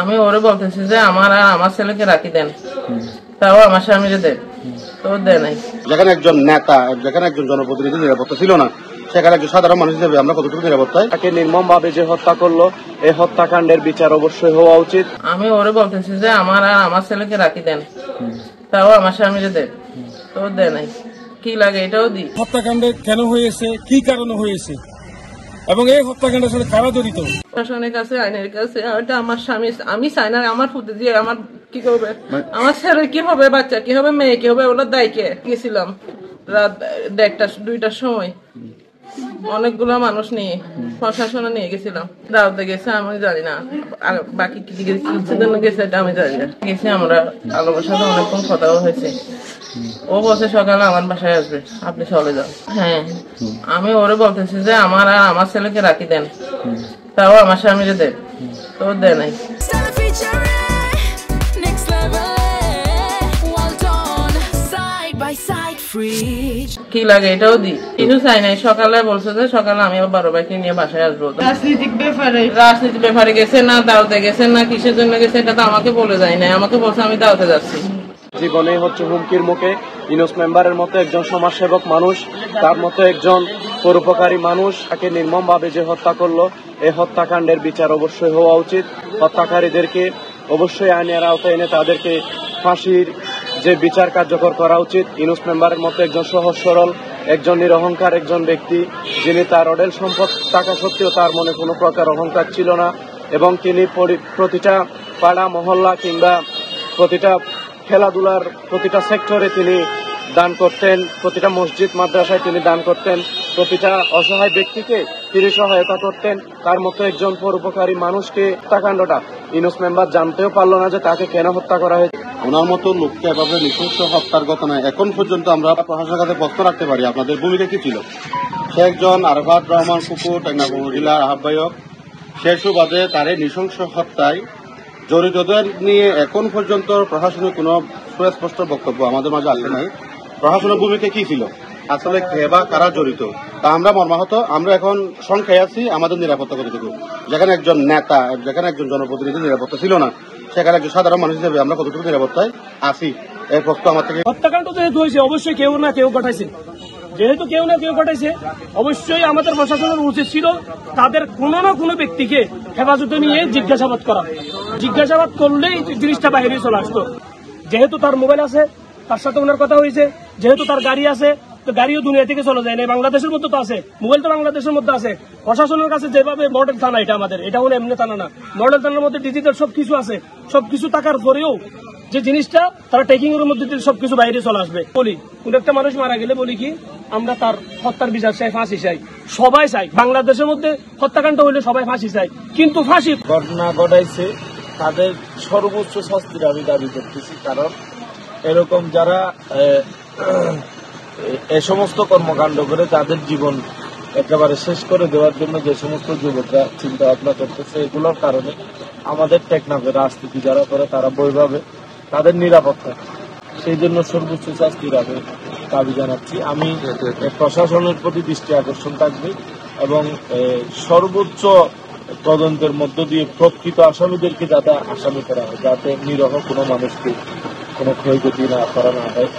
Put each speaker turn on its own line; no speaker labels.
আমি ওরে বলতেছি যে আমার আর আমার ছেলেকে রাখি দেন, তাও আমার স্বামীরে দেন, তো দেয় নাই।
যেখানে একজন নেতা, যেখানে একজন জনপ্রতিনিধি নিরাপত্তা ছিল না, সেখানে একজন সাধারণ মানুষ হিসেবে আমরা কতটুকু নিরাপত্তায়
তাকে নির্মমভাবে যে হত্যা করলো, এই হত্যাকাণ্ডের বিচার অবশ্যই হওয়া উচিত।
আমি ওরে বলতেছি যে আমার আর আমার ছেলেকে রাখি দেন, তাও আমার স্বামীরে দেন, তো দেয় নাই। কি লাগে এটাও দি।
হত্যাকাণ্ডে কেন হয়েছে, কি কারণে হয়েছে এবং এই হত্যাকাণ্ডের সাথে কারা জড়িত,
প্রশাসনের কাছে, আইনের কাছে। ওটা আমার স্বামী, আমি চাই না আমার ফুটে দিয়ে আমার কি করবে, আমার ছেলে কি হবে, বাচ্চা কি হবে, মেয়ে কি হবে, ওগুলো দায়কে গেছিলাম রাত 1টা 2টার সময় অনেকগুলো মানুষ নিয়ে প্রশাসনে নিয়ে গেছিলাম। দাওয়াতে গেছে আমি জানি না, আর বাকি কি জন্য গেছে এটা আমি জানি না। গেছি আমরা, আলোর সাথে অনেকক্ষণ কথাও হয়েছে। ও বলছে সকালে আমার বাসায় আসবে, আপনি চলে যান। হ্যাঁ, আমি ওরে বলতেছি যে আমার আর আমার ছেলেকে রাখি দেন, তাও আমার স্বামীরে দেন, তো দেয় নাই। কি লাগে এটাও দি, কিছু চাই নাই। সকালে বলছে যে সকালে আমি আবার 12 ভাইকে নিয়ে বাসায় আসবো। রাজনীতিক ব্যাপারে গেছে না, দাওয়াতে গেছে না, কিসের জন্য গেছে এটা তো আমাকে বলে যায় না। আমাকে বলছে আমি দাওয়াতে যাচ্ছি।
জীবনে হচ্ছে হুমকির মুখে। ইউনূস মেম্বারের মতো একজন সমাজসেবক মানুষ, তার মতো একজন পরোপকারী মানুষ, তাকে নির্মমভাবে যে হত্যা করলো, এই হত্যাকাণ্ডের বিচার অবশ্যই হওয়া উচিত। হত্যাকারীদেরকে অবশ্যই আইনের আওতায় এনে তাদেরকে ফাঁসির যে বিচার কার্যকর করা উচিত। ইউনূস মেম্বারের মতো একজন সহজ সরল, একজন নিরহংকার একজন ব্যক্তি, যিনি তার অঢেল সম্পদ থাকা সত্ত্বেও তার মনে কোনো প্রকার অহংকার ছিল না, এবং তিনি প্রতিটা পাড়া মহল্লা কিংবা প্রতিটা খেলাধুলার প্রতিটা সেক্টরে তিনি দান করতেন, প্রতিটা মসজিদ মাদ্রাসায় তিনি দান করতেন, প্রতিটা অসহায় ব্যক্তিকে তিনি সহায়তা করতেন। তার মতো একজন পরোপকারী মানুষকে হত্যাকাণ্ডটা ইউনূস মেম্বার জানতেও পারলো না যে তাকে কেন হত্যা করা হয়েছে।
ওনার মতো লোককে এভাবে নৃশংস হত্যার ঘটনায় এখন পর্যন্ত আমরা প্রশাসনের কাছে প্রশ্ন রাখতে পারি, আপনাদের ভূমিকা কি ছিল? সে একজন আরাফাত রহমান কুকুর, টেকনাফ উপজেলার আহ্বায়ক। সে সুবাদে তার এই নৃশংস হত্যায় জড়িতদের নিয়ে এখন পর্যন্ত প্রশাসনের কোনো সুস্পষ্ট বক্তব্য আমাদের মাঝে আসে নাই। প্রশাসনের ভূমিকা কি ছিল, আসলে কে বা কারা জড়িত, তা আমরা মর্মাহত। আমরা এখন সংখ্যায় আছি, আমাদের নিরাপত্তা কতটুকু? যেখানে একজন নেতা, যেখানে একজন জনপ্রতিনিধি নিরাপত্তা ছিল না, সেখানে একজন সাধারণ মানুষ হিসেবে আমরা কতটুকু নিরাপত্তায় আছি, এই প্রশ্ন আমার থেকে।
হত্যাকাণ্ড যেহেতু হয়েছে অবশ্যই কেউ না কেউ ঘটাইছে, যেহেতু কেউ না কেউ ঘটাইছে অবশ্যই আমাদের প্রশাসনের উচিত ছিল তাদের কোনো না কোনো ব্যক্তিকে হেফাজতে নিয়ে জিজ্ঞাসাবাদ করা। জিজ্ঞাসাবাদ করলেই জিনিসটা বাইরে চলে আসতো। যেহেতু তার মোবাইল আছে, তার সাথে ওনার কথা হয়েছে, যেহেতু তার গাড়ি আছে, তো গাড়িও দুনিয়া থেকে চলে যায় না, বাংলাদেশের মধ্যে তো আছে, মোবাইল তো বাংলাদেশের মধ্যে আছে। প্রশাসনের কাছে যেভাবে মডেল থানা, এটা আমাদের, এটা হলো এমনি থানা না, মডেল থানার মধ্যে ডিজিটাল সবকিছু আছে। সবকিছু থাকার পরেও যে জিনিসটা তারা টেকিং এর মধ্যে সবকিছু বাইরে চলে আসবে। বলি কোন একটা মানুষ মারা গেলে বলি কি আমরা তার হত্যার বিচার চাই, ফাঁসি চাই, সবাই চাই। বাংলাদেশের মধ্যে হত্যাকাণ্ড হইলে সবাই ফাঁসি চাই, কিন্তু ফাঁসি
ঘটনা ঘটাইছে তাদের সর্বোচ্চ শাস্তির আমি দাবি করতেছি। কারণ এরকম যারা এ সমস্ত কর্মকাণ্ড করে তাদের জীবন একেবারে শেষ করে দেওয়ার জন্য যে সমস্ত যুবকরা চিন্তা ভাবনা করতেছে, এগুলোর কারণে আমাদের টেকনাফের রাজনীতি যারা করে তারা বইভাবে তাদের নিরাপত্তা, সেই জন্য সর্বোচ্চ শাস্তির আমি দাবি জানাচ্ছি। আমি প্রশাসনের প্রতি দৃষ্টি আকর্ষণ থাকবে এবং সর্বোচ্চ তদন্তের মধ্য দিয়ে প্রকৃত আসামিদেরকে যাতে আসামি করা হয়, যাতে নিরহ কোনো মানুষকে কোনো ক্ষয়ক্ষতি না করা না হয়।